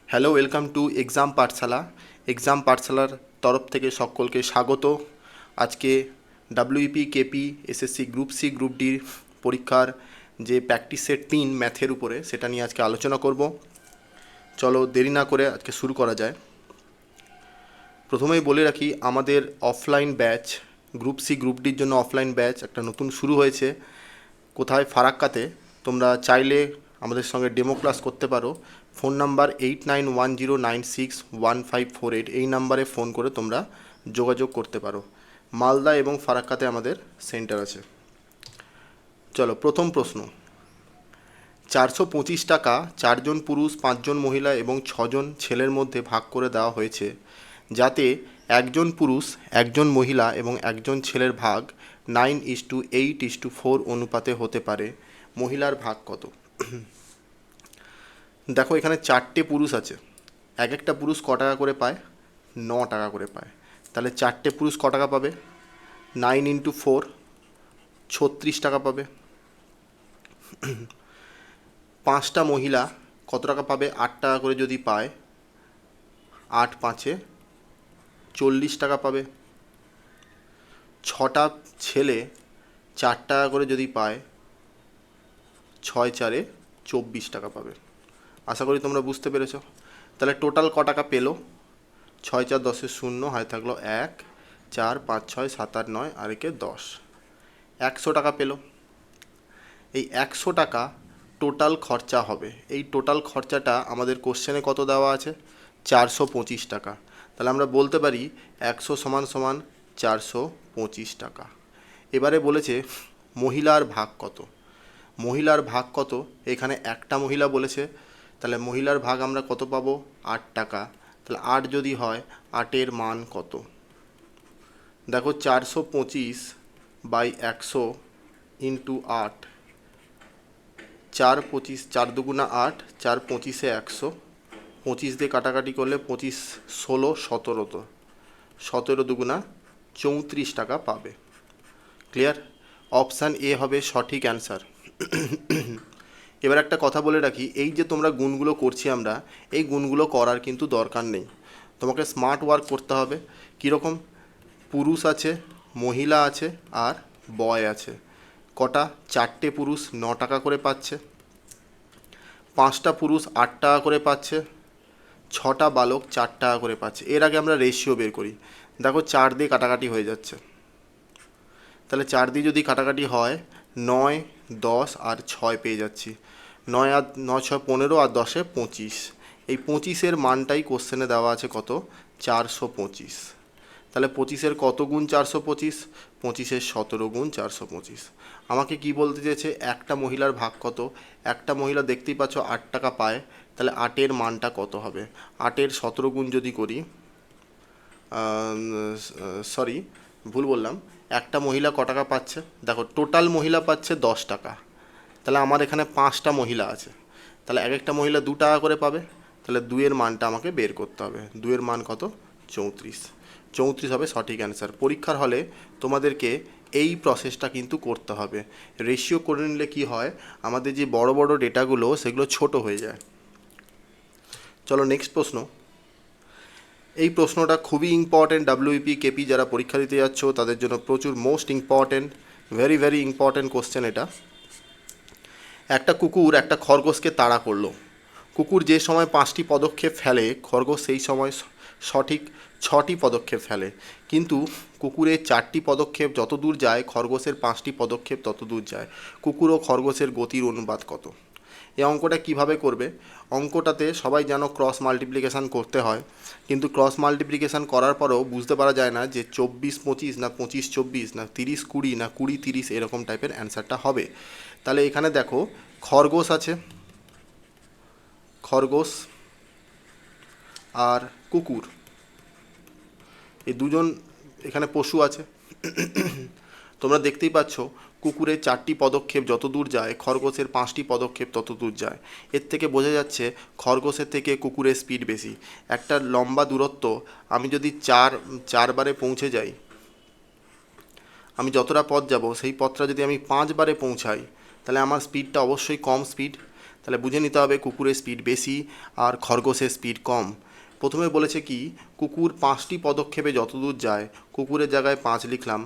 Hello, welcome to exam Pathshala. Exam পাঠশালার তরফ থেকে সকলকে স্বাগত। আজকে WBP KP SSC group C group ডির পরীক্ষার যে প্র্যাকটিস সেট 3 ম্যাথের উপরে সেটা নিয়ে আজকে আলোচনা করব। চলো দেরি না করে আজকে শুরু করা যায়। প্রথমেই বলে রাখি, আমাদের offline batch group C group ডির জন্য অফলাইন ব্যাচ একটা নতুন শুরু হয়েছে। কোথায়? ফারাক্কাতে। তোমরা চাইলে আমাদের সঙ্গে ডেমো ক্লাস করতে পারো। ফোন নাম্বার 8910961548, এই নাম্বারে ফোন করে তোমরা যোগাযোগ করতে পারো। মালদা এবং ফারাক্কাতে আমাদের সেন্টার আছে। চলো, প্রথম প্রশ্ন। 425 টাকা 4জন পুরুষ, 5জন মহিলা এবং 6জন ছেলের মধ্যে ভাগ করে দেওয়া হয়েছে, যাতে একজন পুরুষ, একজন মহিলা এবং একজন ছেলের ভাগ 9:8:4 অনুপাতে হতে পারে। মহিলার ভাগ কত? দেখো, এখানে 4টে পুরুষ আছে। এক একটা পুরুষ ক টাকা করে পায়? 9 টাকা করে পায়। তাহলে 4টে পুরুষ ক টাকা পাবে? 9 × 4 36 টাকা পাবে। 5টা মহিলা কত টাকা পাবে? 8 টাকা করে যদি পায়, 8×5 = 40 টাকা পাবে। 6টা ছেলে 4 টাকা করে যদি পায়, 6×4 = 24 টাকা পাবে। আশা করি তোমরা বুঝতে পেরেছ। তাহলে টোটাল ক টাকা পেলো? 6×4 = 10, 0 হাতে থাকলো 1, 4, 5, 6, 7, 8, 9 আর একে 10, 100 টাকা পেলো। এই 100 টাকা টোটাল খরচা হবে। এই টোটাল খরচাটা আমাদের কোশ্চেনে কত দেওয়া আছে? 425 টাকা। তাহলে আমরা বলতে পারি 100 = 425 টাকা। এবারে বলেছে মহিলার ভাগ কত। মহিলার ভাগ কত? এখানে একটা মহিলা বলেছে, তাহলে মহিলার ভাগ আমরা কত পাবো? 8 টাকা। তাহলে 8 যদি হয়, 8-এর মান কত? দেখো, 425/100 × 8, 4×25, 4×2 = 8, 4×25 = 100, 25 দিয়ে কাটাকাটি করলে 25, 16, 17, তো 17×2 = 34 টাকা পাবে। ক্লিয়ার? অপশান এ হবে সঠিক অ্যান্সার। এবার একটা কথা বলে রাখি, এই যে তোমরা গুণগুলো করছি আমরা, এই গুণগুলো করার কিন্তু দরকার নেই। তোমাকে স্মার্ট ওয়ার্ক করতে হবে। কীরকম? পুরুষ আছে, মহিলা আছে আর বয় আছে। কটা? 4টে পুরুষ 9 টাকা করে পাচ্ছে, 5টা পুরুষ 8 টাকা করে পাচ্ছে, 6টা বালক 4 টাকা করে পাচ্ছে। এর আগে আমরা রেশিও বের করি। দেখো, 4 দিয়ে কাটাকাটি হয়ে যাচ্ছে। তাহলে 4 দিয়ে যদি কাটাকাটি হয়, 9, 10 আর 6 পেয়ে যাচ্ছি। 9 আর 9, 6, 15 আর 10-এ 25। এই 25-এর মানটাই কোশ্চেনে দেওয়া আছে কত? 425। তাহলে 25-এর কত গুণ 425? 25-এর 17 গুণ 425। আমাকে কি বলতে চেয়েছে? একটা মহিলার ভাগ কত? একটা মহিলা দেখতেই পাচ্ছ 8 টাকা পায়, তাহলে 8-এর মানটা কত হবে? 8-এর 17 গুণ যদি করি, সরি ভুল বললাম, একটা মহিলা ক টাকা পাচ্ছে? দেখো, টোটাল মহিলা পাচ্ছে 10 টাকা। তাহলে আমার এখানে 5টা মহিলা আছে, তাহলে এক একটা মহিলা 2 টাকা করে পাবে। তাহলে 2-এর মানটা আমাকে বের করতে হবে। 2-এর মান কত? 34। 34 হবে সঠিক অ্যান্সার। পরীক্ষার হলে তোমাদেরকে এই প্রসেসটা কিন্তু করতে হবে। রেশিও করে নিলে কি হয়, আমাদের যে বড় বড় ডেটাগুলো সেগুলো ছোট হয়ে যায়। চলো নেক্সট প্রশ্ন। এই প্রশ্নটা খুবই ইম্পর্টেন্ট। ডাব্লিউপি কেপি যারা পরীক্ষা দিতে যাচ্ছ তাদের জন্য প্রচুর most important, very very important question এটা। একটা কুকুর একটা খরগোশকে তাড়া করলো। কুকুর যে সময় 5টি পদক্ষেপ ফেলে, খরগোশ সেই সময় সঠিক 6টি পদক্ষেপ ফেলে। কিন্তু কুকুরের 4টি পদক্ষেপ যত দূর যায়, খরগোশের 5টি পদক্ষেপ তত দূর যায়। কুকুর ও খরগোশের গতির অনুপাত কত? এই অঙ্কটা কিভাবে করবে? অঙ্কটাতে সবাই জানো ক্রস মাল্টিপ্লিকেশান করতে হয়, কিন্তু ক্রস মাল্টিপ্লিকেশান করার পরেও বুঝতে পারা যায় না যে 24-25 না 25-24 না 30-20 না 20-30 এরকম টাইপের অ্যান্সারটা হবে। তাহলে এখানে দেখো, খরগোশ আছে, খরগোশ আর কুকুর, এই দুজন এখানে পশু আছে। তোমরা দেখতেই পাচ্ছ কুকুরের 4টি পদক্ষেপ যত দূর যায়, খরগোশের 5টি পদক্ষেপ তত দূর যায়। এর থেকে বোঝা যাচ্ছে খরগোশের থেকে কুকুরের স্পিড বেশি। একটা লম্বা দূরত্ব আমি যদি চারবারে পৌঁছে যাই, আমি যতটা পথ যাব সেই পথটা যদি আমি 5বারে পৌঁছাই, তাহলে আমার স্পিডটা অবশ্যই কম স্পিড। তাহলে বুঝে নিতে হবে কুকুরের স্পিড বেশি আর খরগোশের স্পিড কম। প্রথমে বলেছে কি কুকুর 5টি পদক্ষেপে যতদূর যায়, কুকুরের জায়গায় 5 লিখলাম।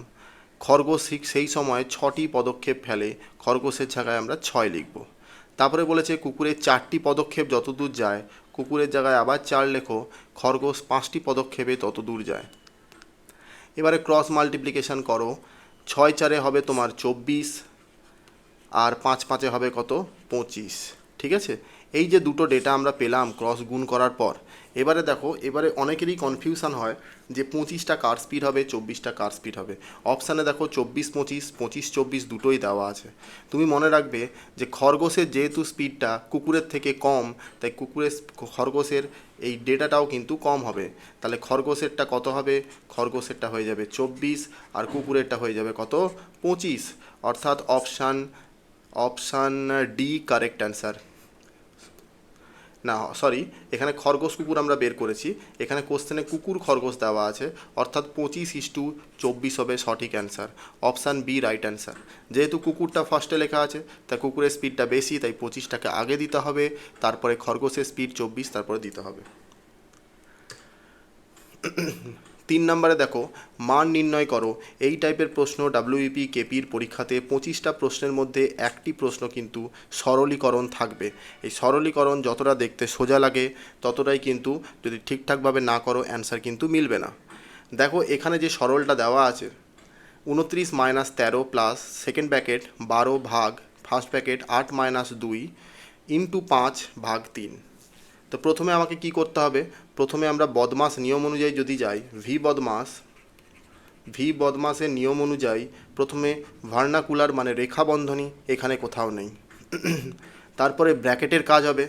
খরগোশ সেই সময় 6টি পদক্ষেপ ফেলে, খরগোশের জায়গায় আমরা 6 লিখব। তারপরে বলেছে কুকুরের 4টি পদক্ষেপ যতদূর যায়, কুকুরের জায়গায় আবার 4 লেখো, খরগোশ 5টি পদক্ষেপে তত দূর যায়। এবারে ক্রস মাল্টিপ্লিকেশান করো, 6 4 হবে তোমার 24 আর 5 5 হবে কত 25। ঠিক আছে, এই যে দুটো ডেটা আমরা পেলাম ক্রস গুণ করার পর, এবারে দেখো এবারে অনেকেরই কনফিউশন হয় যে 25টা কার স্পিড হবে 24টা কার স্পিড হবে। অপশানে দেখো 24 25 25 24 দুটোই দেওয়া আছে। তুমি মনে রাখবে যে খরগোশের যেহেতু স্পিডটা কুকুরের থেকে কম, তাই খরগোশের এই ডেটাটাও কিন্তু কম হবে। তাহলে খরগোশেরটা কত হবে, খরগোশেরটা হয়ে যাবে 24 আর কুকুরেরটা হয়ে যাবে কত 25। অর্থাৎ অপশান ডি কারেক্ট অ্যান্সার। না সরি, এখানে খরগোশ কুকুর আমরা বের করেছি, এখানে কোশ্চেনে কুকুর খরগোশ দেওয়া আছে, অর্থাৎ 25:24 হবে সঠিক answer. Option B right answer. যেহেতু কুকুরটা ফার্স্টে লেখা আছে তাই কুকুরের স্পিডটা বেশি, তাই 25টাকে আগে দিতে হবে, তারপরে খরগোশের স্পিড 24, তারপরে দিতে হবে। 3 নম্বরে দেখো মান নির্ণয় করো। এই টাইপের প্রশ্ন ডাব্লিউবিপি কেপির পরীক্ষাতে 25টা প্রশ্নের মধ্যে একটি প্রশ্ন কিন্তু সরলীকরণ থাকবে। এই সরলীকরণ যতটা দেখতে সোজা লাগে ততটাই কিন্তু যদি ঠিকঠাকভাবে না করো অ্যান্সার কিন্তু মিলবে না। দেখো এখানে যে সরলটা দেওয়া আছে 29 - 13 প্লাস সেকেন্ড ব্র্যাকেট 12 ভাগ ফার্স্ট ব্র্যাকেট 8 - 2 ইন্টু 5 ভাগ 3। তো প্রথমে আমাকে কি করতে হবে, প্রথমে আমরা বদমাস নিয়ম অনুযায়ী যদি যাই, ভি বদমাসের নিয়ম অনুযায়ী প্রথমে ভার্নাকুলার মানে রেখা বন্ধনী এখানে কোথাও নেই। তারপরে ব্র্যাকেটের কাজ হবে,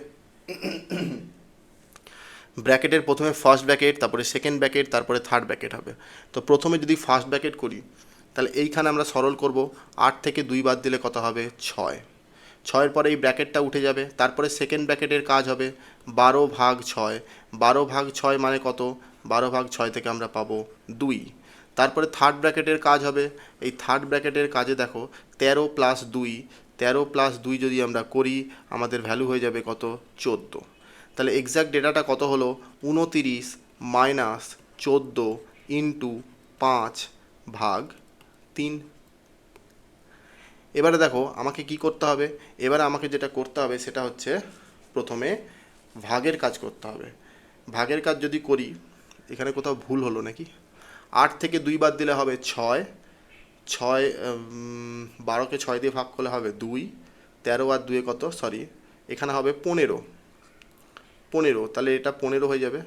ব্র্যাকেটের প্রথমে ফার্স্ট ব্র্যাকেট, তারপরে সেকেন্ড ব্র্যাকেট, তারপরে থার্ড ব্র্যাকেট হবে। তো প্রথমে যদি ফার্স্ট ব্র্যাকেট করি তাহলে এইখানে আমরা সরল করব, 8 থেকে 2 বাদ দিলে কত হবে 6, 6-এর পরে এই ব্র্যাকেটটা উঠে যাবে। তারপরে সেকেন্ড ব্র্যাকেটের কাজ হবে 12 ভাগ 6, 12 ভাগ 6 মানে কত, 12 ভাগ 6 থেকে আমরা পাবো 2। তারপরে থার্ড ব্র্যাকেটের কাজ হবে, এই থার্ড ব্র্যাকেটের কাজে দেখো 13 প্লাস 2, 13 প্লাস 2 যদি আমরা করি আমাদের ভ্যালু হয়ে যাবে কত 14। তাহলে এক্স্যাক্ট ডেটাটা কত হলো 29 মাইনাস 14 ইন্টু 5 ভাগ 3। এবারে দেখো আমাকে কি করতে হবে, এবারে আমাকে যেটা করতে হবে সেটা হচ্ছে প্রথমে ভাগের কাজ করতে হবে। ভাগের কাজ যদি করি, এখানে কোথাও ভুল হলো নাকি, 8 থেকে 2 বাদ দিলে হবে 6, 12কে 6 দিয়ে ভাগ করলে হবে 2, 13 আর 2 কত, সরি এখানে হবে 15, তাহলে এটা 15 হয়ে যাবে।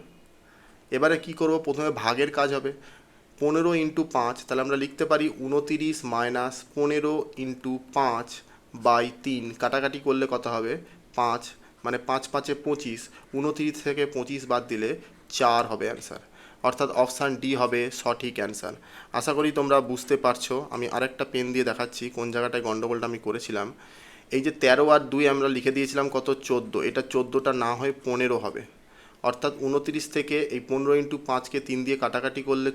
এবারে কি করব, প্রথমে ভাগের কাজ হবে, 15 ইন্টু 5, তাহলে আমরা লিখতে পারি 29 মাইনাস 15 ইন্টু 5 বাই 3, কাটাকাটি করলে কত হবে 5, মানে 5 5 25, 29 থেকে 25 বাদ দিলে 4 হবে অ্যান্সার। অর্থাৎ অপশান ডি হবে সঠিক অ্যান্সার। আশা করি তোমরা বুঝতে পারছো। আমি আরেকটা পেন দিয়ে দেখাচ্ছি কোন জায়গাটায় গন্ডগোলটা আমি করেছিলাম। এই যে 13 আর 2 আমরা লিখে দিয়েছিলাম কত 14, এটা 14টা না হয়ে 15 হবে। অর্থাৎ 29 থেকে এই 15 ইন্টু 5কে 3 দিয়ে কাটাকাটি করলে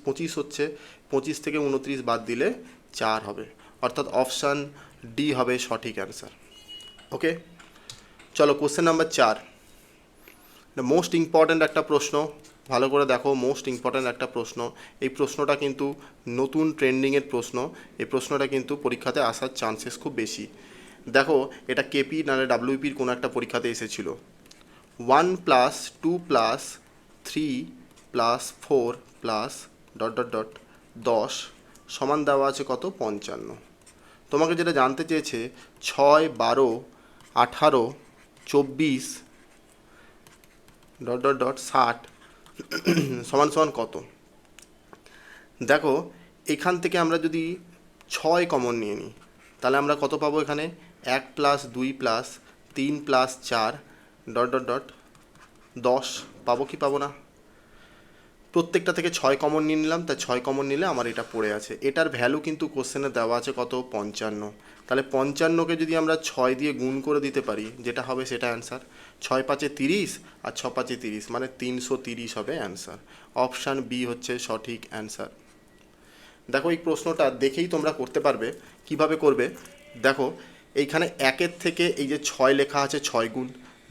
25 হচ্ছে, 25 থেকে 29 বাদ দিলে 4 হবে। অর্থাৎ অপশান ডি হবে সঠিক অ্যান্সার। ওকে, চলো কোশ্চেন নাম্বার 4, মোস্ট ইম্পর্ট্যান্ট একটা প্রশ্ন, ভালো করে দেখো, মোস্ট ইম্পর্ট্যান্ট একটা প্রশ্ন। এই প্রশ্নটা কিন্তু নতুন ট্রেন্ডিংয়ের প্রশ্ন, এই প্রশ্নটা কিন্তু পরীক্ষাতে আসার চান্সেস খুব বেশি। দেখো এটা কেপি নাহলে ডাব্লিউপির কোনো একটা পরীক্ষাতে এসেছিল। 1 প্লাস 2 প্লাস 3 প্লাস 4 প্লাস ... 10 সমান দেওয়া আছে কত 55। তোমাকে যেটা জানতে চেয়েছে 6 12 18 24 ... 60 সমান সমান কত। দেখো এখান থেকে আমরা যদি 6 কমন নিয়ে নিই তাহলে আমরা কত পাবো, এখানে 1 প্লাস 2 প্লাস 3 প্লাস 4 ... 10 পাবো কি পাবো না। প্রত্যেকটা থেকে 6 কমন নিয়ে নিলাম, তাই 6 কমন নিলে আমার এটা পড়ে আছে। এটার ভ্যালু কিন্তু কোশ্চেনে দেওয়া আছে কত 55। তাহলে 55কে যদি আমরা 6 দিয়ে গুণ করে দিতে পারি যেটা হবে সেটা অ্যান্সার। 6 5 30 আর 6 5 30 মানে 330 হবে অ্যান্সার। অপশান বি হচ্ছে সঠিক অ্যান্সার। দেখো এই প্রশ্নটা দেখেই তোমরা করতে পারবে। কিভাবে করবে দেখো, এইখানে একের থেকে এই যে 6 লেখা আছে 6 গুণ,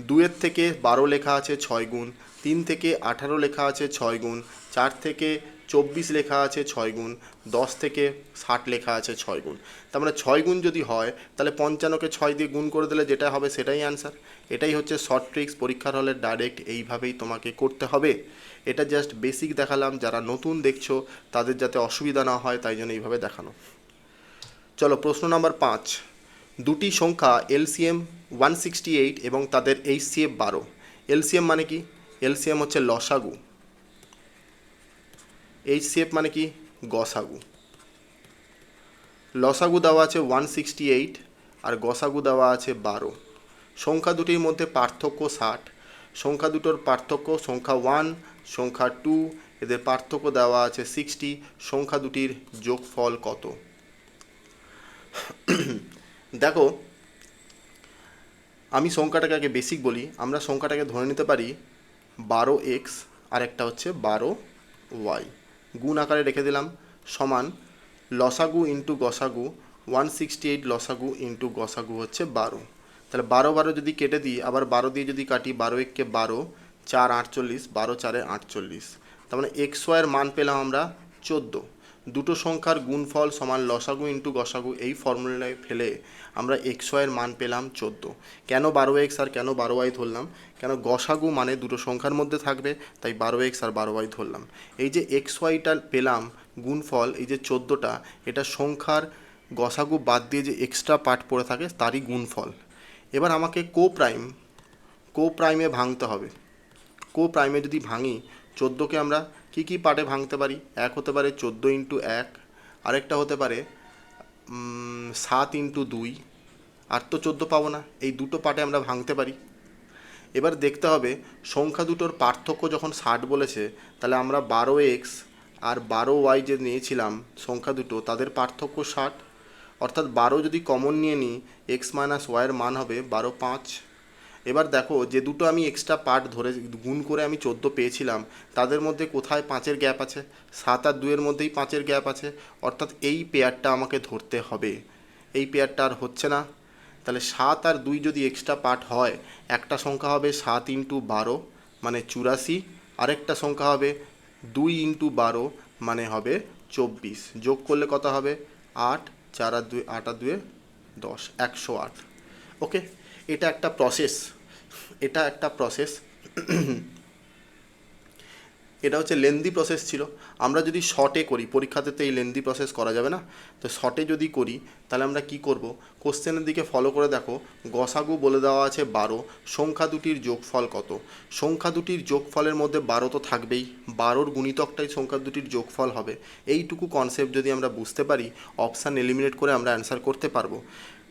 2-এর থেকে 12 লেখা আছে 6 গুণ, 3 থেকে 18 লেখা আছে 6 গুণ, 4 থেকে 24 লেখা আছে 6 গুণ, 10 থেকে 60 লেখা আছে 6 গুণ। তার মানে 6 গুণ যদি হয় তাহলে 55কে 6 দিয়ে গুণ করে দিলে যেটা হবে সেটাই অ্যান্সার। এটাই হচ্ছে শর্ট ট্রিক্স, পরীক্ষার হলে ডাইরেক্ট এইভাবেই তোমাকে করতে হবে। এটা জাস্ট বেসিক দেখালাম, যারা নতুন দেখছো তাদের যাতে অসুবিধা না হয় তাই জন্য এইভাবে দেখানো। চলো প্রশ্ন নাম্বার 5, দুটি সংখ্যা এলসিএম 168 এবং তাদের এইচসিএফ 12। এলসিএম মানে কি? এলসিএম হচ্ছে লসাগু, এইচসিএফ মানে কি? গসাগু। লসাগু দেওয়া আছে 168 আর গসাগু দেওয়া আছে 12। সংখ্যা দুটির মধ্যে পার্থক্য 60। সংখ্যা দুটোর পার্থক্য, সংখ্যা 1 সংখ্যা 2 এদের পার্থক্য দেওয়া আছে 60। সংখ্যা দুটির যোগফল কত? দেখো, আমি সংখ্যাটাকে আগে বেসিক বলি। আমরা সংখ্যাটাকে ধরে নিতে পারি 12x আর একটা হচ্ছে 12y, গুণ আকারে রেখে দিলাম, সমান লসাগু ইন্টু গসাগু 168 লসাগু ইন্টু গসাগু হচ্ছে 12। তাহলে 12 যদি কেটে দিই, আবার 12 দিয়ে যদি কাটি, 12 12, 4 48, 12 4 48। তার মানে এক্স ওয়াইয়ের মান পেলাম আমরা 14। দুটো সংখ্যার গুণফল সমান লসাগু ইন্টু গসাগু, এই ফর্মুলায় ফেলে আমরা এক্স ওয়াইয়ের মান পেলাম 14। কেন 12x আর কেন 12y ধরলাম? কেন গসাগু মানে দুটো সংখ্যার মধ্যে থাকবে, তাই 12x আর 12y ধরলাম। এই যে এক্স ওয়াইটা পেলাম গুণফল, এই যে 14টা, এটা সংখ্যার গসাগু বাদ দিয়ে যে এক্সট্রা পার্ট পড়ে থাকে তারই গুণফল। এবার আমাকে কো প্রাইমে ভাঙতে হবে। কো প্রাইমে যদি ভাঙি, 14কে আমরা কি কি পার্টে ভাঙতে পারি? এক হতে পারে 14 ইন্টু 1, আরেকটা হতে পারে 7 ইন্টু 2, আর তো 14 পাবো না, এই দুটো পার্টে আমরা ভাঙতে পারি। এবার দেখতে হবে সংখ্যা দুটোর পার্থক্য যখন 60 বলেছে, তাহলে আমরা 12x আর 12y যে নিয়েছিলাম সংখ্যা দুটো, তাদের পার্থক্য 60। অর্থাৎ 12 যদি কমন নিয়ে নিই, x মাইনাস ওয়াইয়ের মান হবে 12 5। এবার দেখো, যে দুটো আমি এক্সট্রা পার্ট ধরে গুণ করে আমি 14 পেয়েছিলাম, তাদের মধ্যে কোথায় 5-এর গ্যাপ আছে? 7 আর 2-এর মধ্যেই 5-এর গ্যাপ আছে। অর্থাৎ এই পেয়ারটা আমাকে ধরতে হবে। এই পেয়ারটা আর হচ্ছে না। তাহলে 7 আর 2 যদি এক্সট্রা পার্ট হয়, একটা সংখ্যা হবে 7 ইন্টু 12 মানে 84, আরেকটা সংখ্যা হবে 2 ইন্টু 12 মানে হবে 24। যোগ করলে কত হবে? 8, 4 আর 2, 8 আর 2 10, 108। ওকে, এটা একটা প্রসেস। এটা হচ্ছে লেন্দি প্রসেস ছিল। আমরা যদি শর্টে করি, পরীক্ষাতে তো এই লেন্দি প্রসেস করা যাবে না, তো শর্টে যদি করি তাহলে আমরা কি করব? কোশ্চেনের দিকে ফলো করে দেখো, গসাগু বলে দেওয়া আছে 12, সংখ্যা দুটির যোগফল কত? সংখ্যা দুটির যোগফলের মধ্যে 12 তো থাকবেই, 12-র গুণিতকটাই সংখ্যা দুটির যোগফল হবে। এইটুকু কনসেপ্ট যদি আমরা বুঝতে পারি, অপশান এলিমিনেট করে আমরা অ্যান্সার করতে পারবো।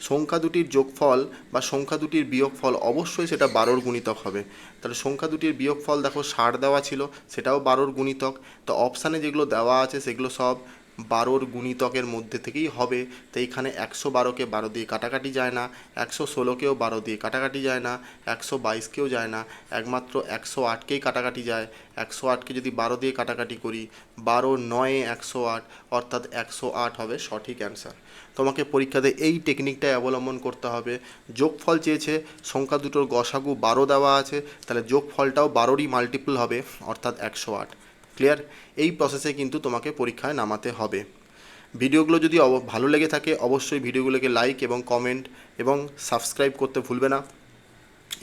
সংখ্যা দুটির যোগফল বা সংখ্যা দুটির বিয়োগফল অবশ্যই সেটা 12-র গুণিতক হবে। তাহলে সংখ্যা দুটির বিয়োগফল দেখো 60 দেওয়া ছিল, সেটাও 12-র গুণিতক। তো অপশানে যেগুলো দেওয়া আছে সেগুলো সব 12-র গুণিতকের মধ্যে থেকেই হবে। তো এইখানে 112কে 12 দিয়ে কাটাকাটি যায় না, 116কেও 12 দিয়ে কাটাকাটি যায় না, 122কেও যায় না, একমাত্র 108কেই কাটাকাটি যায়। 108কে যদি 12 দিয়ে কাটাকাটি করি, 12 9 108, অর্থাৎ 108 হবে সঠিক অ্যান্সার। তোমাকে পরীক্ষাতে এই টেকনিকটাই অবলম্বন করতে হবে। যোগফল চেয়েছে, সংখ্যা দুটোর গসাগু 12 দেওয়া আছে, তাহলে যোগফলটাও 12রই মাল্টিপল হবে, অর্থাৎ 108। ক্লিয়ার? এই প্রসেসে কিন্তু তোমাকে পরীক্ষায় নামাতে হবে। ভিডিওগুলো যদি ভালো লেগে থাকে, অবশ্যই ভিডিওগুলোকে লাইক এবং কমেন্ট এবং সাবস্ক্রাইব করতে ভুলবে না,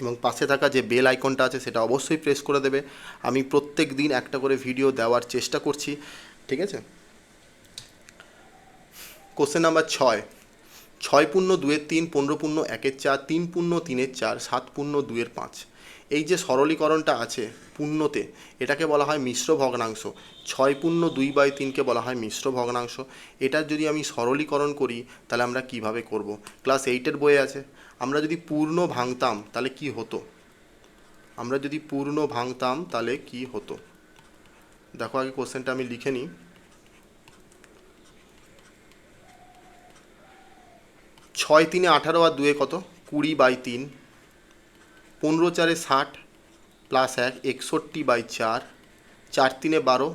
এবং পাশে থাকা যে বেল আইকনটা আছে সেটা অবশ্যই প্রেস করে দেবে। আমি প্রত্যেক দিন একটা করে ভিডিও দেওয়ার চেষ্টা করছি, ঠিক আছে? Question number 6, 6×2=3, 15×1=4, 3×3=4, 7×2=5। এই যে সরলীকরণটা আছে পূর্ণতে, এটাকে বলা হয় মিশ্র ভগ্নাংশ। 6×2/3কে বলা হয় মিশ্র ভগ্নাংশ। এটার যদি আমি সরলীকরণ করি তাহলে আমরা কিভাবে করব? ক্লাস 8-এর বইয়ে আছে। আমরা যদি পূর্ণ ভাঙতাম তাহলে কি হতো? দেখো, আগে কোশ্চেনটা আমি লিখে নিই। 6×3=18 আর 2 কত? 20/3, 15×4=60 প্লাস 1 61/4, 4×3=12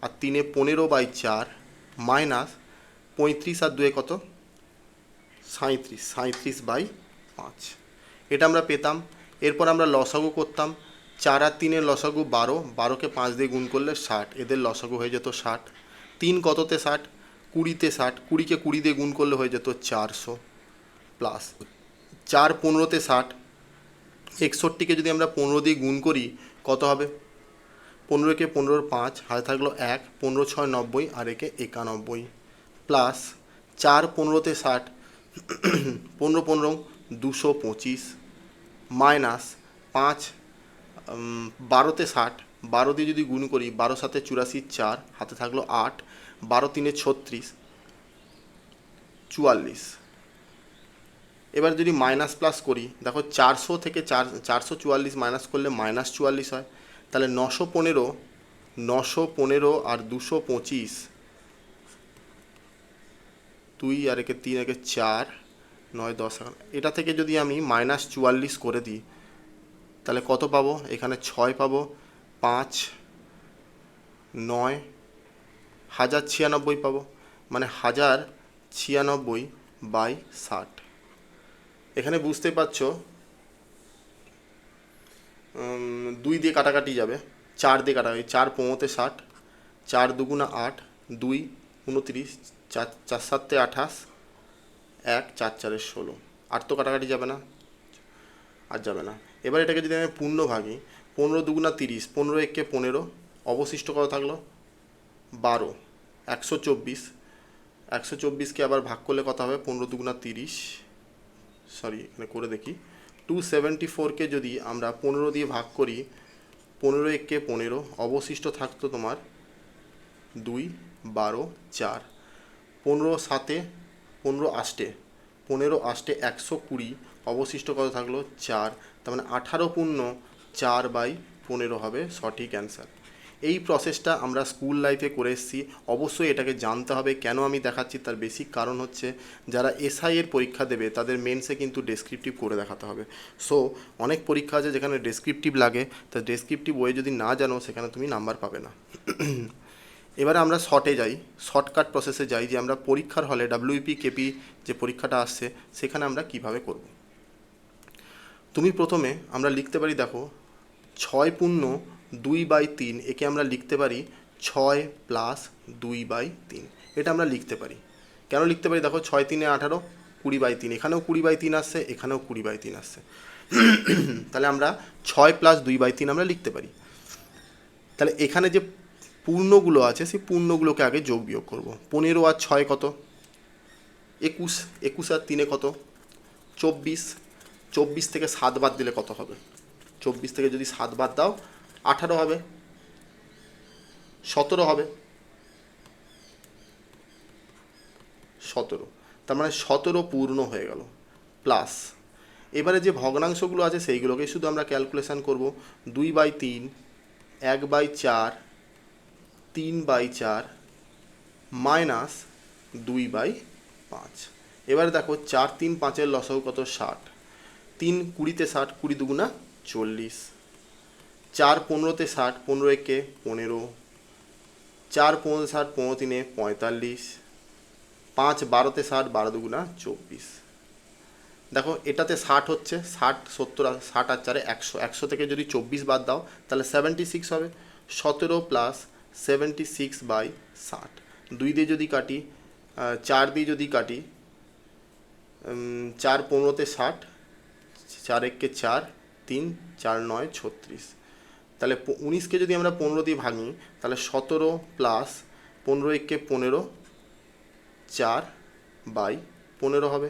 আর 3 15/4 মাইনাস 35 আর 2 কত? 37/5, এটা আমরা পেতাম। এরপর আমরা লসাগু করতাম। 4 আর 3-এর লসাগু 12, 12কে 5 দিয়ে গুণ করলে 60, এদের লসাগু হয়ে যেত 60। 3 কততে 60? 20-তে 60, 20কে 20 দিয়ে গুণ করলে হয়ে যেত 400, প্লাস 4 15-তে 60, 61কে যদি আমরা 15 দিয়ে গুণ করি কত হবে? 15কে 15-র 5, হাতে থাকলো 1, 15 6 90, আর একে 91, প্লাস 4 15-তে 60, 15 15 225, মাইনাস 5 12-তে 60, 12 দিয়ে যদি গুণ করি 12 7 84, 4 হাতে থাকলো 8, 12 3 36, 44। এবার যদি মাইনাস প্লাস করি, দেখো 400 থেকে 444 মাইনাস করলে -44 হয়। তাহলে 915 আর 225, 2 আর একে 3 একে 4 9 10 11, এটা থেকে যদি আমি -44 করে দিই তাহলে কত পাবো? এখানে 6 পাবো, 5 9 1096 পাবো, মানে 1096/60। এখানে বুঝতে পারছো 2 দিয়ে কাটাকাটি যাবে, 4 দিয়ে কাটাকাটি, 4 15-তে 60, 4 2 8, 2 29, 4 4 7 28, 1 4 4 16, আর তো কাটাকাটি যাবে না, আর যাবে না। এবার এটাকে যদি আমি পূর্ণ ভাগি, 15 2 30, 15 1 15, অবশিষ্ট কত থাকলো? 12, 124, 124কে আবার ভাগ করলে কত হবে? 15 2 30, সরি এখানে করে দেখি, 274কে যদি আমরা 15 দিয়ে ভাগ করি, 15 1 15, অবশিষ্ট থাকতো তোমার 2 12 4, 15 7 15 8, 15 8 120, অবশিষ্ট কত থাকলো? 4, তার মানে 18/4/15 হবে সঠিক অ্যান্সার। এই প্রসেসটা আমরা স্কুল লাইফে করে এসেছি। অবশ্যই এটাকে জানতে হবে। কেন আমি দেখাচ্ছি তার বেসিক কারণ হচ্ছে যারা এসআই এর পরীক্ষা দেবে তাদের মেন্সে কিন্তু ডেসক্রিপটিভ করে দেখাতে হবে। সো অনেক পরীক্ষা আছে যেখানে ডেসক্রিপটিভ লাগে, তা ডেসক্রিপটিভ বইয়ে যদি না জানো সেখানে তুমি নাম্বার পাবে না। এবারে আমরা শর্টে যাই, শর্টকাট প্রসেসে যাই, যে আমরা পরীক্ষার হলে ডাব্লিউপি কেপি যে পরীক্ষাটা আসছে সেখানে আমরা কিভাবে করব। তুমি প্রথমে আমরা লিখতে পারি, দেখো 6 পূর্ণ 2/3, একে আমরা লিখতে পারি 6 + 2/3, এটা আমরা লিখতে পারি। কেন লিখতে পারি? দেখো 6 3 18, 20/3, এখানেও 20/3 আসছে, এখানেও 20/3 আসছে। তাহলে আমরা 6 + 2/3 আমরা লিখতে পারি। তাহলে এখানে যে পূর্ণগুলো আছে সেই পূর্ণগুলোকে আগে যোগ বিয়োগ করব। 15 আর 6 কত? 21, 21 আর 3 কত? 24, 24 থেকে 7 বাদ দিলে কত হবে? 24 থেকে যদি 7 বাদ দাও 18 হবে, 17 হবে, 17, তার মানে 17 পূর্ণ হয়ে গেল। প্লাস এবারে যে ভগ্নাংশগুলো আছে সেইগুলোকে শুধু আমরা ক্যালকুলেশন করব। 2/3, 1/4, 3/4, মাইনাস 2/5। এবারে দেখো 4 3 5-এর লসাগু কত? 60, 3 20-তে 60, 20 2 40, 4 15-তে 60, 15 1 15, 4 15-তে 60, 15 3 45, 5 12-তে 60, 12 2 24। দেখো এটাতে 60 হচ্ছে, 60 70 60 আর 4 100, 100 থেকে যদি 24 বাদ দাও তাহলে 76 হবে। 17 + 76/60, 2 দিয়ে যদি কাটি, 4 দিয়ে যদি কাটি, 4 15-তে 60, 4 1 4, 3 4 9 36, তাহলে 19কে যদি আমরা 15 দিয়ে ভাঙি তাহলে 17 + 15 1 15, 4/15 হবে।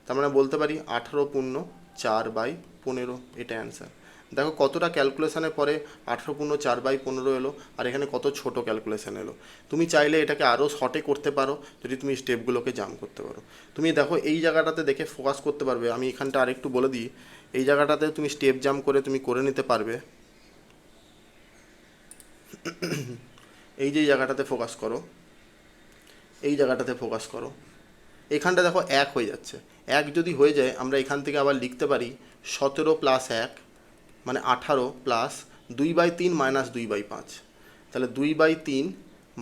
তার মানে বলতে পারি 18 পূর্ণ 4/15, এটা অ্যান্সার। দেখো কতটা ক্যালকুলেশনের পরে 18 পূর্ণ 4/15 এলো, আর এখানে কত ছোট ক্যালকুলেশন এলো। তুমি চাইলে এটাকে আরও শর্টে করতে পারো যদি তুমি স্টেপগুলোকে জাম করতে পারো। তুমি দেখো এই জায়গাটাতে দেখে ফোকাস করতে পারবে। আমি এখানটা আরেকটু বলে দিই, এই জায়গাটাতে তুমি স্টেপ জাম করে তুমি করে নিতে পারবে। এই যে জায়গাটাতে ফোকাস করো, এই জায়গাটাতে ফোকাস করো, এখানটা দেখো 1 হয়ে যাচ্ছে। 1 যদি হয়ে যায় আমরা এখান থেকে আবার লিখতে পারি 17 + 1 মানে 18, প্লাস 2/3 মাইনাস 2/5, তাহলে 2/3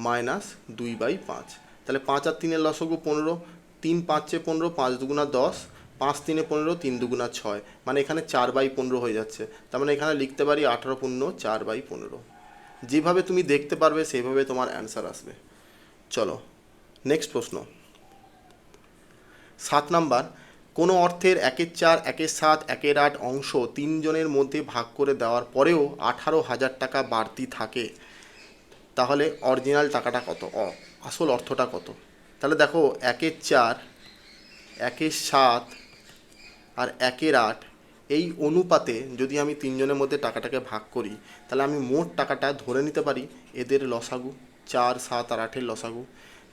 মাইনাস 2/5, তাহলে 5 আর 3-এর লসাগু 15, তিন পাঁচে 15, 5 দুগুণা 10, 5 তিনে 15, 3 দুগুণা 6, মানে এখানে 4/15 হয়ে যাচ্ছে। তার মানে এখানে লিখতে পারি 18 পূর্ণ 4/15। যেভাবে তুমি দেখতে পারবে সেইভাবে তোমার অ্যান্সার আসবে। চলো নেক্সট প্রশ্ন। 7 নাম্বার, কোনো অর্থের 1/4, 1/7, 1/8 অংশ 3 জনের মধ্যে ভাগ করে দেওয়ার পরেও 18,000 টাকা বাড়তি থাকে, তাহলে অরিজিনাল টাকাটা কত, আসল অর্থটা কত? তাহলে দেখো 1/4, 1/7 আর 1/8 এই অনুপাতে যদি আমি 3 জনের মধ্যে টাকাটাকে ভাগ করি, তাহলে আমি মোট টাকাটা ধরে নিতে পারি এদের লসাগু 4, 7 আর 8-এর লসাগু।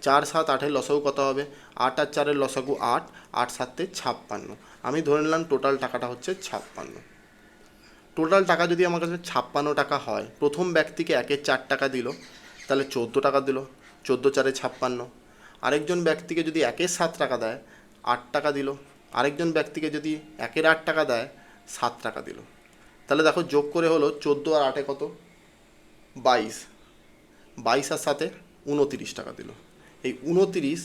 4, 7, 8-এর লসাগু কত হবে? 8 আর 4-এর লসাগু 8, 8 7-এ 56। আমি ধরে নিলাম টোটাল টাকাটা হচ্ছে 56। টোটাল টাকা যদি আমার কাছে 56 টাকা হয়, প্রথম ব্যক্তিকে 1/4 টাকা দিল, তাহলে 14 টাকা দিল, 14 4-এ 56। আরেকজন ব্যক্তিকে যদি 1/7 টাকা দেয়, 8 টাকা দিল। আরেকজন ব্যক্তিকে যদি 1/8 টাকা দেয়, 7 টাকা দিল। তাহলে দেখো যোগ করে হলো 14 আর 8-এ কত? 22। 22 আর 7-এ 29 টাকা দিল। এই 29,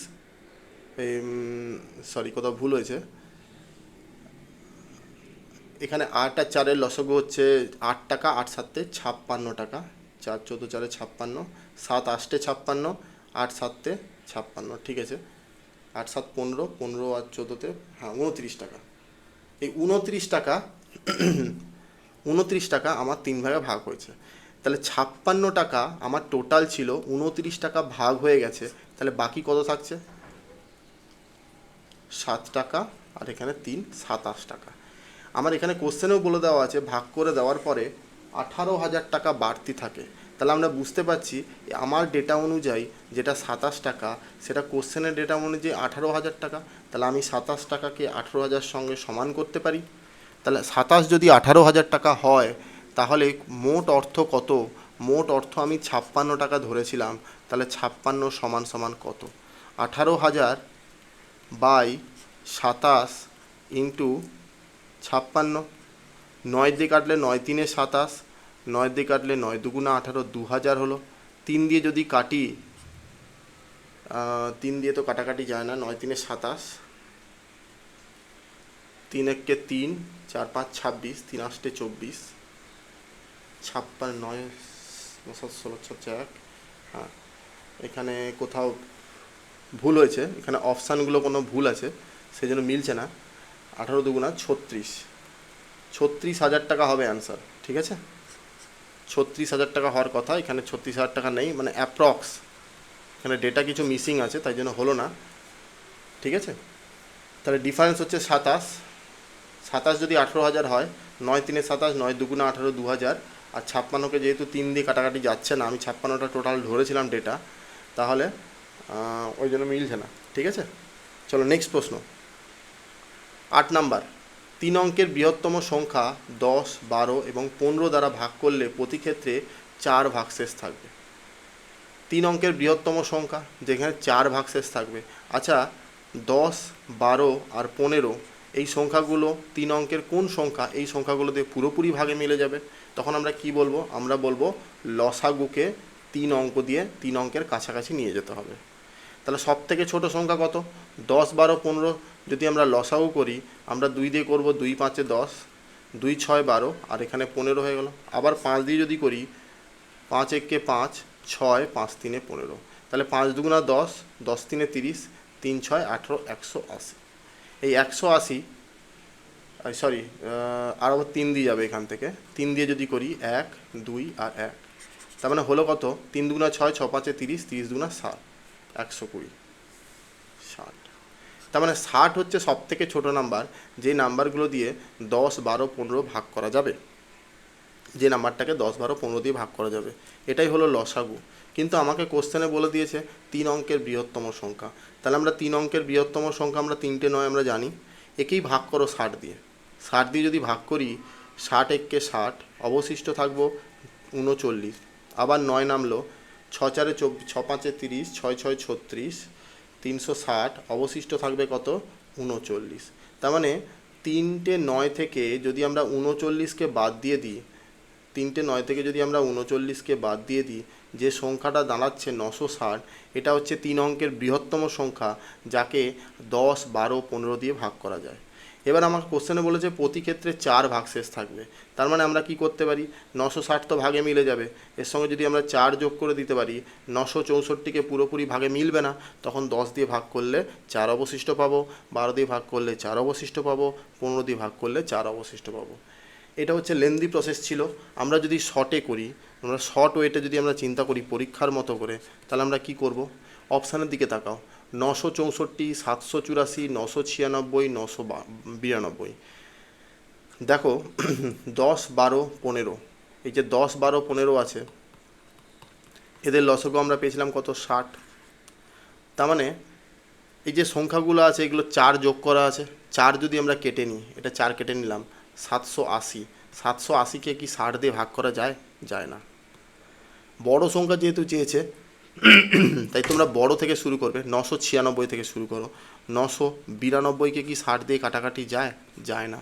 সরি কোথাও ভুল হয়েছে, এখানে 8 আর 4-এর লসাগু হচ্ছে 8 টাকা, 8 7-এ 56 টাকা, 4 14 4-এ 56, 7 8-এ 56, 8 7-এ 56, ঠিক আছে। 8 7 15, 15 আর 14-তে, হ্যাঁ 29 টাকা। এই 29 টাকা 29 টাকা আমার 3 ভাগে ভাগ হয়েছে। তাহলে 56 টাকা আমার টোটাল ছিল, 29 টাকা ভাগ হয়ে গেছে, তাহলে বাকি কত থাকছে? 7 টাকা, আর এখানে 3, 27 টাকা। আমার এখানে কোশ্চেনেও বলে দেওয়া আছে ভাগ করে দেওয়ার পরে 18,000 টাকা বাড়তি থাকে। তাহলে আমরা বুঝতে পারছি আমার ডেটা অনুযায়ী যেটা 27 টাকা, সেটা কোশ্চেনের ডেটা অনুযায়ী 18,000 টাকা। তাহলে আমি 27 টাকাকে 18,000 সঙ্গে সমান করতে পারি। তাহলে 27 যদি 18,000 টাকা হয়, তাহলে মোট অর্থ কত? মোট অর্থ আমি 56 টাকা ধরেছিলাম, তাহলে 56 সমান সমান কত? 18,000 বাই 27 ইন্টু 56। 9 দিয়ে কাটলে 9 3-এ 27, 9 দিয়ে কাটলে 9 দুগুণা 18, 2000 হলো। 3 দিয়ে যদি কাটি, 3 দিয়ে তো কাটাকাটি যায় না, 9 3-এ 27, 3 1-কে 3, 4 5 26, 3 8-এ 24, 56 9 7 16 6 1। হ্যাঁ, এখানে কোথাও ভুল হয়েছে, এখানে অপশানগুলো কোনো ভুল আছে, সেই জন্য মিলছে না। 18 দুগুণা 36, 36,000 টাকা হবে অ্যান্সার, ঠিক আছে। 36,000 টাকা হওয়ার কথা, এখানে 36,000 টাকা নেই, মানে অ্যাপ্রক্স, এখানে ডেটা কিছু মিসিং আছে, তাই জন্য হলো না, ঠিক আছে। তাহলে ডিফারেন্স হচ্ছে 27। 27 যদি 18,000 হয়, 9 3-এ 27, 9 দুগুণা 18, 2000, আর 56কে যেহেতু 3 দিয়ে কাটাকাটি যাচ্ছে না, আমি 56টা টোটাল ধরেছিলাম ডেটা, তাহলে ওই জন্য মিলছে না, ঠিক আছে। চলো নেক্সট প্রশ্ন। 8 নাম্বার, 3 অঙ্কের বৃহত্তম সংখ্যা 10, 12 এবং 15 দ্বারা ভাগ করলে প্রতি ক্ষেত্রে 4 ভাগশেষ থাকবে। 3 অঙ্কের বৃহত্তম সংখ্যা, যেখানে 4 ভাগশেষ থাকবে। আচ্ছা, 10, 12 আর 15 এই সংখ্যাগুলো 3 অঙ্কের কোন সংখ্যা? এই সংখ্যাগুলো দিয়ে পুরোপুরি ভাগে মিলে যাবে। তখন আমরা কি বলবো? আমরা বলবো লসাগুকে 3 অঙ্ক দিয়ে 3 অঙ্কের কাছাকাছি নিয়ে যেতে হবে। তাহলে সব থেকে ছোটো সংখ্যা কত? 10, 12, 15 যদি আমরা লসাগু করি, আমরা 2 দিয়ে করব, 2 5-এ 10, 2 6 12, আর এখানে 15 হয়ে গেল। আবার 5 দিয়ে যদি করি, 5 1-কে 5, 6, 5 3-এ 15, তাহলে 5 দুগুণা 10, 10 3-এ 30, 3 6 18, 180। এই 180, সরি, আর আবার 3 দিয়ে যাবে এখান থেকে, 3 দিয়ে যদি করি 1 2 আর 1, তার মানে হলো কত? 3 দুগুণা 6, 6 5-এ 30, 30 দুগুণা 60, 120, 60। তার মানে 60 হচ্ছে সব থেকে ছোটো নাম্বার, যে নাম্বারগুলো দিয়ে 10, 12, 15 ভাগ করা যাবে, যে নাম্বারটাকে 10, 12, 15 দিয়ে ভাগ করা যাবে, এটাই হলো লসাগু। কিন্তু আমাকে কোশ্চেনে বলে দিয়েছে 3 অঙ্কের বৃহত্তম সংখ্যা। তাহলে আমরা 3 অঙ্কের বৃহত্তম সংখ্যা আমরা 3টে নয় আমরা জানি, একেই ভাগ করো 60 দিয়ে। 60 দিয়ে যদি ভাগ করি, 60 1-কে 60, অবশিষ্ট থাকবো 39। আবার 9 নামলো, 6 4-এ 24, 6 5-এ 30, 6 6 36, 360, অবশিষ্ট থাকবে কত? 39। তার মানে 3টে 9 থেকে যদি আমরা 39কে বাদ দিয়ে দিই, 3টে 9 থেকে যদি আমরা 39কে বাদ দিয়ে দিই, যে সংখ্যাটা দাঁড়াচ্ছে 960, এটা হচ্ছে 3 অঙ্কের বৃহত্তম সংখ্যা, যাকে 10, 12, 15 দিয়ে ভাগ করা যায়। এবার আমার কোশ্চেনে বলেছে প্রতি ক্ষেত্রে 4 ভাগশেষ থাকবে। তার মানে আমরা কি করতে পারি, 960 তো ভাগে মিলে যাবে, এর সঙ্গে যদি আমরা 4 যোগ করে দিতে পারি, 964কে পুরোপুরি ভাগে মিলবে না, তখন 10 দিয়ে ভাগ করলে 4 অবশিষ্ট পাবো, 12 দিয়ে ভাগ করলে 4 অবশিষ্ট পাবো, 15 দিয়ে ভাগ করলে 4 অবশিষ্ট পাবো। এটা হচ্ছে লেন্দি প্রসেস ছিল। আমরা যদি শর্টে করি, আমরা শর্ট ওয়েতে যদি আমরা চিন্তা করি পরীক্ষার মতো করে, তাহলে আমরা কি করব, অপশানের দিকে তাকাও, 964, 784, 996, 992। দেখো 10, 12, 15, এই যে 10, 12, 15 আছে, এদের লসগু আমরা পেয়েছিলাম কত, 60। তার মানে এই যে সংখ্যাগুলো আছে এগুলো 4 যোগ করা আছে, 4 যদি আমরা কেটে নিই, এটা 4 কেটে নিলাম, 780। 780কে কি 60 দিয়ে ভাগ করা যায়? যায় না। বড় সংখ্যা যেহেতু চেয়েছে, তাই তোমরা বড় থেকে শুরু করবে, 996 থেকে শুরু করো। 992কে কি 60 দিয়ে কাটাকাটি যায়? যায় না।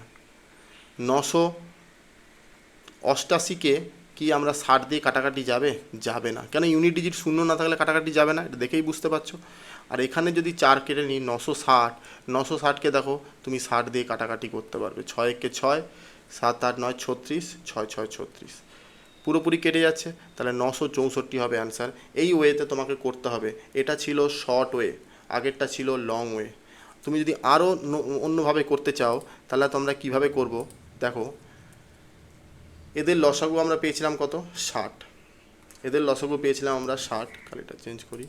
988কে কি আমরা 60 দিয়ে কাটাকাটি যাবে? যাবে না। কেন? ইউনিট ডিজিট শূন্য না থাকলে কাটাকাটি যাবে না, এটা দেখেই বুঝতে পারছো। আর এখানে যদি 4 কেটে নিই, 960, 960কে দেখো তুমি 60 দিয়ে কাটাকাটি করতে পারবে, 6 একে 6, 7 8 9 36, 6 6 36, পুরোপুরি কেটে যাচ্ছে, তাহলে 964 হবে অ্যান্সার। এই ওয়েতে তোমাকে করতে হবে। এটা ছিল শর্ট ওয়ে, আগেরটা ছিল লং ওয়ে। তুমি যদি আরও অন্যভাবে করতে চাও, তাহলে তোমরা কিভাবে করব, দেখো এদের লসাগু আমরা পেয়েছিলাম কত, 60। এদের লসাগু পেয়েছিলাম আমরা 60, কালিটা চেঞ্জ করি,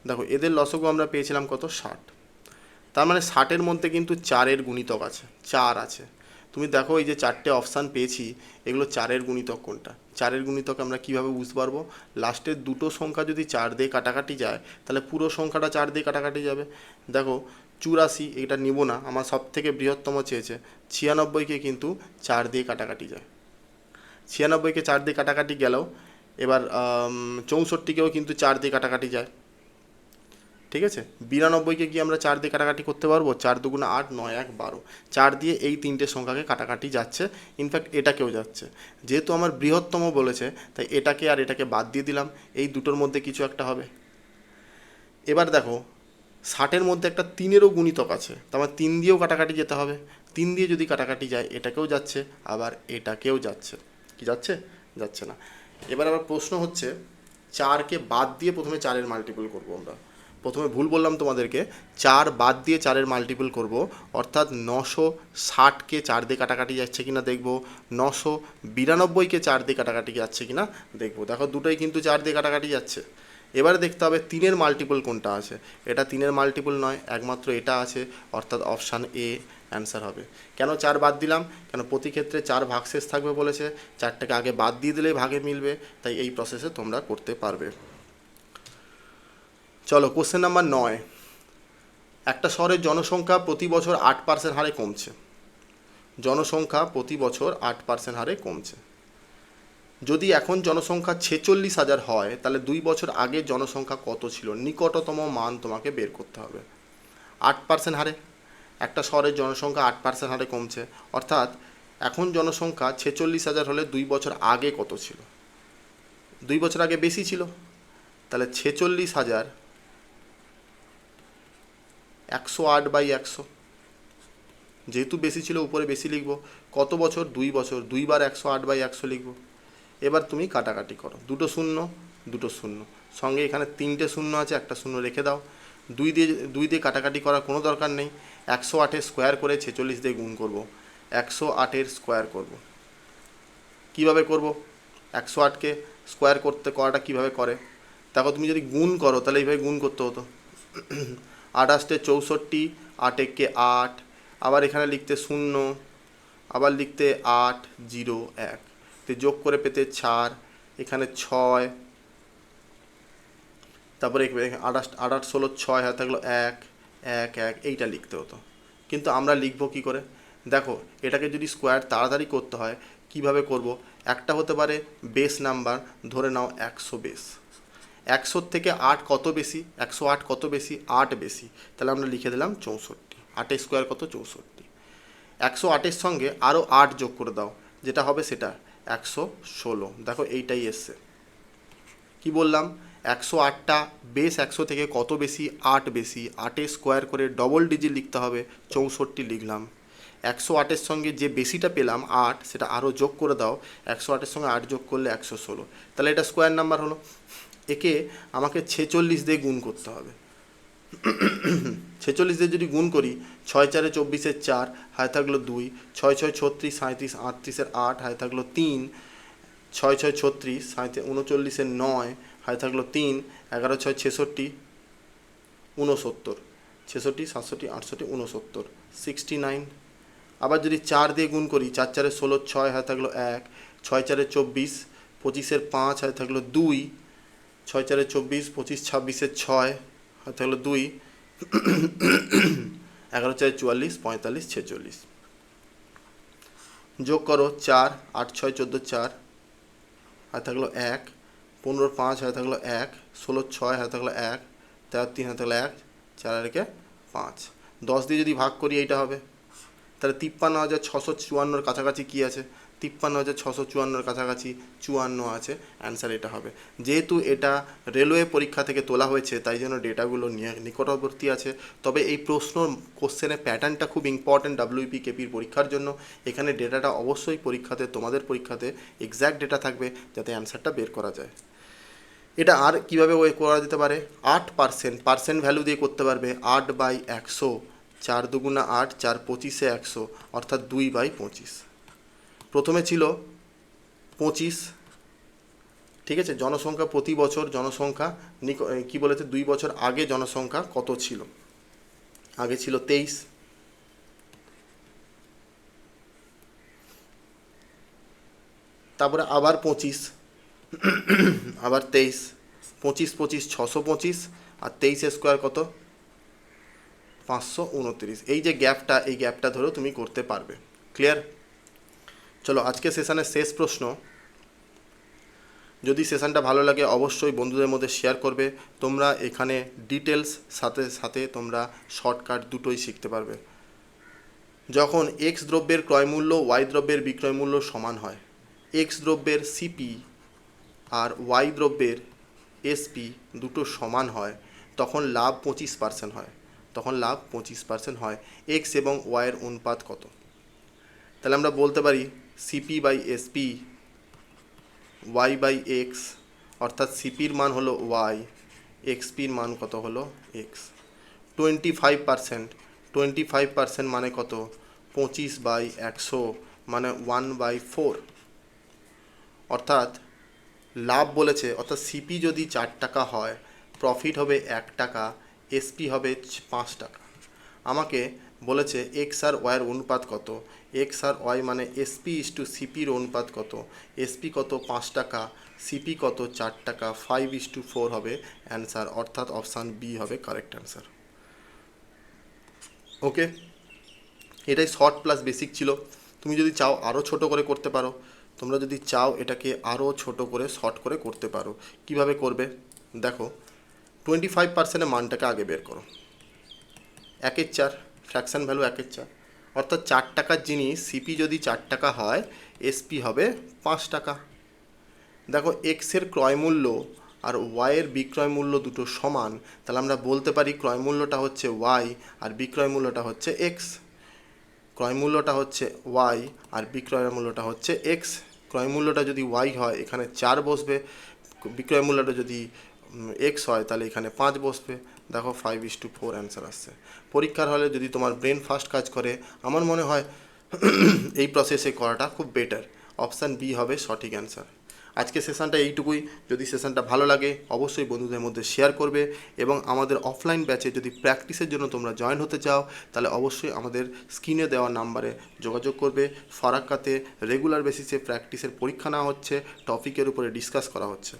দেখো এদের লসাগু আমরা পেয়েছিলাম কত, 60। তার মানে 60-এর মধ্যে কিন্তু 4-এর গুণিতক আছে, 4 আছে। তুমি দেখো এই যে 4টে অপশান পেয়েছি, এগুলো 4-এর গুণিতক কোনটা? 4-এর গুণিতক আমরা কীভাবে বুঝতে পারবো? লাস্টের দুটো সংখ্যা যদি 4 দিয়ে কাটাকাটি যায়, তাহলে পুরো সংখ্যাটা 4 দিয়ে কাটাকাটি যাবে। দেখো 84, এটা নিব না, আমার সব থেকে বৃহত্তম চেয়েছে। 96কে কিন্তু 4 দিয়ে কাটাকাটি যায়, 96কে 4 দিয়ে কাটাকাটি গেলেও, এবার 64কেও কিন্তু 4 দিয়ে কাটাকাটি যায়, ঠিক আছে। 92কে কি আমরা 4 দিয়ে কাটাকাটি করতে পারবো? 4 দুগুণে 8, 9 1 12, 4 দিয়ে এই 3টে সংখ্যাকে কাটাকাটি যাচ্ছে, ইনফ্যাক্ট এটাকেও যাচ্ছে। যেহেতু আমার বৃহত্তম বলেছে, তাই এটাকে আর এটাকে বাদ দিয়ে দিলাম, এই দুটোর মধ্যে কিছু একটা হবে। এবার দেখো 60-এর মধ্যে একটা 3-এরও গুণিতক আছে, তার মানে 3 দিয়েও কাটাকাটি যেতে হবে। 3 দিয়ে যদি কাটাকাটি যায়, এটাকেও যাচ্ছে, আবার এটাকেও যাচ্ছে। কি যাচ্ছে? যাচ্ছে না। এবার আবার প্রশ্ন হচ্ছে, 4কে বাদ দিয়ে প্রথমে 4-এর মাল্টিপল করবো আমরা। প্রথমে ভুল বললাম তোমাদেরকে, 4 বাদ দিয়ে 4-এর মাল্টিপল করব, অর্থাৎ 960কে 4 দিয়ে কাটাকাটি যাচ্ছে কিনা দেখব, 992কে 4 দিয়ে কাটাকাটি যাচ্ছে কিনা দেখব। দেখো দুটোই কিন্তু 4 দিয়ে কাটাকাটি যাচ্ছে। এবারে দেখতে হবে 3-এর মাল্টিপল কোনটা আছে। এটা 3-এর মাল্টিপল নয়, একমাত্র এটা আছে, অর্থাৎ অপশান এ অ্যান্সার হবে। কেন 4 বাদ দিলাম? কেন প্রতি ক্ষেত্রে 4 ভাগশেষ থাকবে বলেছে, 4টাকে আগে বাদ দিয়ে দিলেই ভাগে মিলবে, তাই এই প্রসেসে তোমরা করতে পারবে। চলো কোশ্চেন নাম্বার 9। একটা শহরের জনসংখ্যা প্রতি বছর 8% হারে কমছে। জনসংখ্যা প্রতি বছর 8% হারে কমছে। যদি এখন জনসংখ্যা 46,000 হয়, তাহলে 2 বছর আগে জনসংখ্যা কত ছিল? নিকটতম মান তোমাকে বের করতে হবে। 8% হারে একটা শহরের জনসংখ্যা 8% হারে কমছে, অর্থাৎ এখন জনসংখ্যা 46,000 হলে 2 বছর আগে কত ছিল? 2 বছর আগে বেশি ছিল, তাহলে 46,000 108/100, যেহেতু বেশি ছিল উপরে বেশি লিখব। কত বছর? 2 বছর, 2 বার 108/100 লিখব। এবার তুমি কাটাকাটি করো, দুটো শূন্য দুটো শূন্য, সঙ্গে এখানে 3টে শূন্য আছে, একটা শূন্য রেখে দাও। 2 দিয়ে কাটাকাটি করার কোনো দরকার নেই। 108-এর স্কোয়ার করে 46 দিয়ে গুণ করব, 108-এর স্কোয়ার করব। কিভাবে করব? 108কে স্কোয়ার করাটা কিভাবে করে দেখো। তুমি যদি গুণ করো, তাহলে এইভাবে গুণ করতে হতো, 28 64, 8 একে 8, আবার এখানে লিখতে 0, আবার লিখতে 8 0 1, তো যোগ করে পেতে 4, এখানে 6, তারপরে 28 8 16 6 হাতে থাকলো 1 1 1, এইটা লিখতে হতো। কিন্তু আমরা লিখব কি করে দেখো। এটাকে যদি স্কোয়ার তাড়াতাড়ি করতে হয়, কিভাবে করব? একটা হতে পারে বেস নাম্বার, ধরে নাও 100 বেস। 100 থেকে 8 কত বেশি? 108 কত বেশি? 8 বেশি, তাহলে আমরা লিখে দিলাম 64। 8-এর স্কোয়ার কত? 64। 108-এর সঙ্গে আরও 8 যোগ করে দাও, যেটা হবে সেটা 116। দেখো এইটাই এসছে। কি বললাম, 108টা বেস 100 থেকে কত বেশি, 8 বেশি, 8-এর স্কোয়ার করে ডবল ডিজিট লিখতে হবে, 64 লিখলাম। 108-এর সঙ্গে যে বেশিটা পেলাম 8, সেটা আরও যোগ করে দাও, 108-এর সঙ্গে 8 যোগ করলে 116, তাহলে এটা স্কোয়ার নাম্বার হলো। একে আমাকে 46 দিয়ে গুণ করতে হবে। 46 দিয়ে যদি গুণ করি, 6 4 24 4, হাতে থাকলো 2, 6 6 36 37 38 8, হাতে থাকলো 3, 6 6 36 39 9, হাতে থাকলো 3, 11 6 66 69, 66 67 68 69, 69। আবার যদি 4 দিয়ে গুণ করি, 4 4 16 6, হাতে থাকলো 1, 6 4 24 25 5, হাতে থাকলো 2, 6 4 24 25 26 6, হাতে থাকলো 2, 11 4 44 45 46। যোগ করো, 4 8 6 14 4, হাতে থাকলো 1, 15 5, হাতে থাকলো 1, 16 6, হাতে থাকলো 1, 13 3, হাতে থাকলো 1, 4 রেখে 5। 10 দিয়ে যদি ভাগ করি এইটা হবে, তাহলে 53,654-র কাছাকাছি কী আছে, 53,654-র কাছাকাছি 54 আছে, অ্যান্সার এটা হবে। যেহেতু এটা রেলওয়ে পরীক্ষা থেকে তোলা হয়েছে, তাই জন্য ডেটাগুলো নিকটবর্তী আছে। তবে এই প্রশ্ন কোশ্চেনের প্যাটার্নটা খুব ইম্পর্ট্যান্ট ডাব্লিউপি কেপির পরীক্ষার জন্য। এখানে ডেটাটা অবশ্যই পরীক্ষাতে, তোমাদের পরীক্ষাতে এক্স্যাক্ট ডেটা থাকবে, যাতে অ্যান্সারটা বের করা যায়। এটা আর কীভাবে করা যেতে পারে, 8% পার্সেন্ট ভ্যালু দিয়ে করতে পারবে। 8/100, 4 দুগুণা 8, 4 25-এ 100, অর্থাৎ 2/25। প্রথমে ছিল 25, ঠিক আছে। জনসংখ্যা প্রতি বছর, জনসংখ্যা কী বলেছে, 2 বছর আগে জনসংখ্যা কত ছিল, আগে ছিল 23। তারপরে আবার 25, আবার 23, 25 25 625, আর 23 স্কোয়ার কত, 529। এই যে গ্যাপটা, এই গ্যাপটা ধরেও তুমি করতে পারবে। ক্লিয়ার? চলো আজকে সেশনের শেষ প্রশ্ন। যদি সেশনটা ভালো লাগে অবশ্যই বন্ধুদের মধ্যে শেয়ার করবে। তোমরা এখানে ডিটেলস সাথে সাথে তোমরা শর্টকাট দুটোই শিখতে পারবে। যখন এক্স দ্রব্যের ক্রয়মূল্য ওয়াই দ্রব্যের বিক্রয় মূল্য সমান হয়, এক্স দ্রব্যের সিপি আর ওয়াই দ্রব্যের এসপি দুটো সমান হয়, তখন লাভ 25% হয়। তখন লাভ 25% হয়। এক্স এবং ওয়াইয়ের অনুপাত কত? তাহলে আমরা বলতে পারি CP/SP y/x, অর্থাৎ সিপির মান হলো ওয়াই, এক্সপির মান কত হলো এক্স। 25%, 25% মানে কত, 25/100, মানে 1/4। অর্থাৎ লাভ বলেছে, অর্থাৎ সিপি যদি 4 টাকা হয়, প্রফিট হবে 1 টাকা, এসপি হবে 5 টাকা। আমাকে বলেছে এক্স আর ওয়াইয়ের অনুপাত কত, এক্স আর ওয়াই মানে SP/সিপির অনুপাত কত, এসপি কত 5 টাকা, সিপি কত 4 টাকা, 5:4 হবে অ্যান্সার, অর্থাৎ অপশান বি হবে কারেক্ট অ্যান্সার। ওকে, এটাই শর্ট প্লাস বেসিক ছিল। তুমি যদি চাও আরও ছোট করে করতে পারো, তোমরা যদি চাও এটাকে আরও ছোট করে শর্ট করে করতে পারো। কিভাবে করবে দেখো, 25%-এর মানটাকে আগে বের করো। 1/4, ফ্র্যাকশন ভ্যালু 1/4, অর্থাৎ 4 টাকার জিনিস সিপি যদি 4 টাকা হয়, এসপি হবে 5 টাকা। দেখো এক্সের ক্রয় মূল্য আর ওয়াইয়ের বিক্রয় মূল্য দুটো সমান, তাহলে আমরা বলতে পারি ক্রয় মূল্যটা হচ্ছে ওয়াই আর বিক্রয় মূল্যটা হচ্ছে এক্স। ক্রয় মূল্যটা হচ্ছে ওয়াই আর বিক্রয় মূল্যটা হচ্ছে এক্স। ক্রয় মূল্যটা যদি ওয়াই হয়, এখানে 4 বসবে। বিক্রয় মূল্যটা যদি এক্স হয়, তাহলে এখানে 5 বসবে। দেখো 5:4 অ্যান্সার আসছে। পরীক্ষার হলে যদি তোমার ব্রেন ফাস্ট কাজ করে, আমার মনে হয় এই প্রসেসে করাটা খুব বেটার। অপশান বি হবে সঠিক অ্যান্সার। আজকে সেশনটা এইটুকুই। যদি সেশনটা ভালো লাগে অবশ্যই বন্ধুদের মধ্যে শেয়ার করবে, এবং আমাদের অফলাইন ব্যাচে যদি প্র্যাকটিসের জন্য তোমরা জয়েন হতে চাও, তাহলে অবশ্যই আমাদের স্ক্রিনে দেওয়া নাম্বারে যোগাযোগ করবে। ফারাক্কাতে রেগুলার বেসিসে প্র্যাকটিসের পরীক্ষা নেওয়া হচ্ছে, টপিকের উপরে ডিসকাস করা হচ্ছে।